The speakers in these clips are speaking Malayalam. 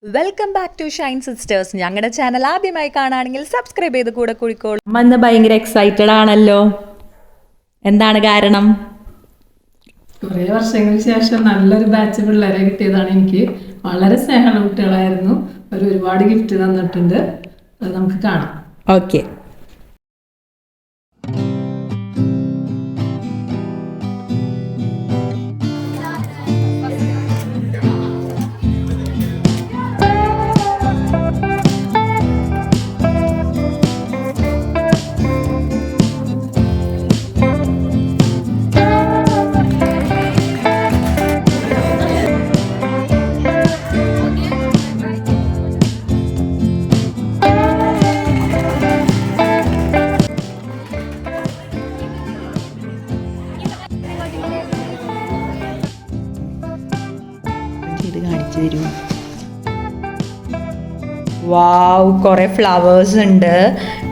Welcome back to shine sisters. ഞങ്ങളുടെ ചാനൽ ആദ്യമായി കാണുകയാണെങ്കിൽ സബ്സ്ക്രൈബ് ചെയ്ത് കൂടെ കുടിക്കോളൂ. അമ്മ ഇന്ന് ഭയങ്കര എക്സൈറ്റഡ് ആണല്ലോ, എന്താണ് കാരണം? കുറേ വർഷങ്ങൾക്ക് ശേഷം നല്ലൊരു ബാച്ച് പിള്ളേരെ കിട്ടിയതാണ്. എനിക്ക് വളരെ സ്നേഹമുള്ള കുട്ടികളായിരുന്നു. അവർ ഒരുപാട് ഗിഫ്റ്റ് തന്നിട്ടുണ്ട്. അത് നമുക്ക് കാണാം. ഓക്കെ. കാണിച്ചു തരൂ. വാവ്, കുറെ ഫ്ലവേഴ്സ് ഉണ്ട്,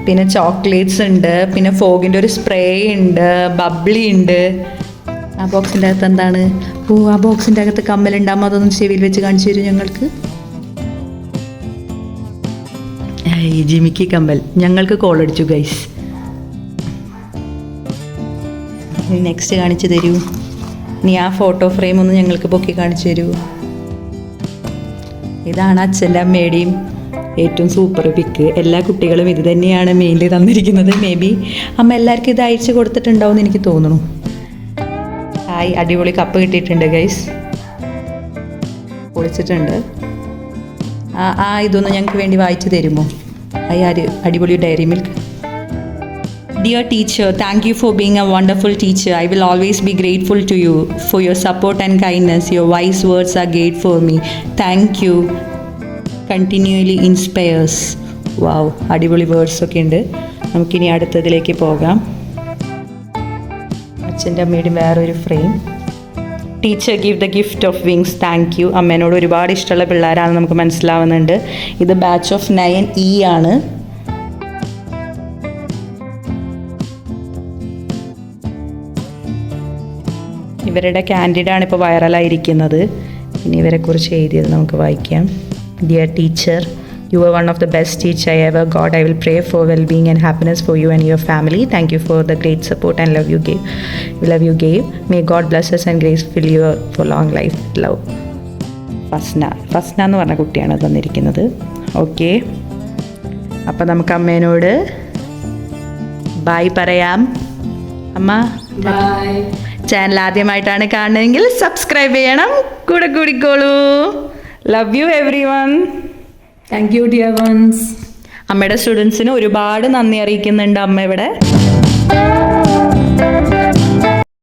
പിന്നെ ചോക്ലേറ്റ്സ് ഉണ്ട്, പിന്നെ ഫോഗിൻ്റെ ഒരു സ്പ്രേ ഉണ്ട്, ബബ്ലി ഉണ്ട്. ആ ബോക്സിൻ്റെ അകത്ത് എന്താണ്? ഓ, ആ ബോക്സിൻ്റെ അകത്ത് കമ്മലുണ്ടാകുമ്പോൾ അതൊന്നും ചെവിയിൽ വെച്ച് കാണിച്ചു തരും ഞങ്ങൾക്ക്. ജിമിക്ക് കമ്മൽ. ഞങ്ങൾക്ക് കോൾ അടിച്ചു ഗൈസ്. നെക്സ്റ്റ് കാണിച്ചു തരൂ. നീ ആ ഫോട്ടോ ഫ്രെയിം ഒന്ന് ഞങ്ങൾക്ക് പൊക്കി കാണിച്ചു തരൂ. ഇതാണ് അച്ഛൻ്റെ അമ്മയുടെയും ഏറ്റവും സൂപ്പർ പിക്ക്. എല്ലാ കുട്ടികളും ഇത് തന്നെയാണ് മെയിൻലി തന്നിരിക്കുന്നത്. മേ ബി അമ്മ എല്ലാവർക്കും ഇത് അയച്ചു കൊടുത്തിട്ടുണ്ടാവും എന്ന് എനിക്ക് തോന്നുന്നു. ഹായ്, അടിപൊളി കപ്പ് കിട്ടിയിട്ടുണ്ട് ഗൈസ്, പൊളിച്ചിട്ടുണ്ട്. ഇതൊന്ന് ഞങ്ങൾക്ക് വേണ്ടി വായിച്ചു തരുമോ? അടിപൊളി dairy milk. Dear teacher, thank you for being a wonderful teacher. I will always be grateful to you for your support and kindness. Your wise words are great for me. Thank you. Continually inspires. Wow, അടിപൊളി വേർഡ്സ് ഒക്കെ ഉണ്ട്. നമുക്കിനി അടുത്തതിലേക്ക് പോകാം. അച്ഛൻ്റെ അമ്മയുടെയും വേറൊരു frame. Teacher give the gift of wings. Thank you. അമ്മേനോട് ഒരുപാട് ഇഷ്ടമുള്ള പിള്ളേരാണെന്ന് നമുക്ക് മനസ്സിലാവുന്നുണ്ട്. ഇത് ബാച്ച് ഓഫ് 9E ആണ്. ഇവരുടെ ക്യാൻഡിഡാണ് ഇപ്പോൾ വൈറലായിരിക്കുന്നത്. ഇനി ഇവരെക്കുറിച്ച് എഴുതിയത് നമുക്ക് വായിക്കാം. Dear teacher, you are one of the best teacher I ever got. I will pray for well-being and happiness for you and your family. Thank you for the great support and love you gave. May God bless us and grace fill you for long life. Love. Fasna എന്ന് പറഞ്ഞ കുട്ടിയാണ് തന്നിരിക്കുന്നത്. ഓക്കെ, അപ്പം നമുക്ക് അമ്മേനോട് ബായ് പറയാം. അമ്മ ബൈ. ചാനൽ ആദ്യമായിട്ടാണ് കാണുന്നതെങ്കിൽ സബ്സ്ക്രൈബ് ചെയ്യണം, കൂടെ കൂടിക്കോളൂ. Love you everyone. Thank you dear ones. അമ്മയുടെ സ്റ്റുഡൻസിന് ഒരുപാട് നന്ദി അറിയിക്കുന്നുണ്ട് അമ്മ ഇവിടെ.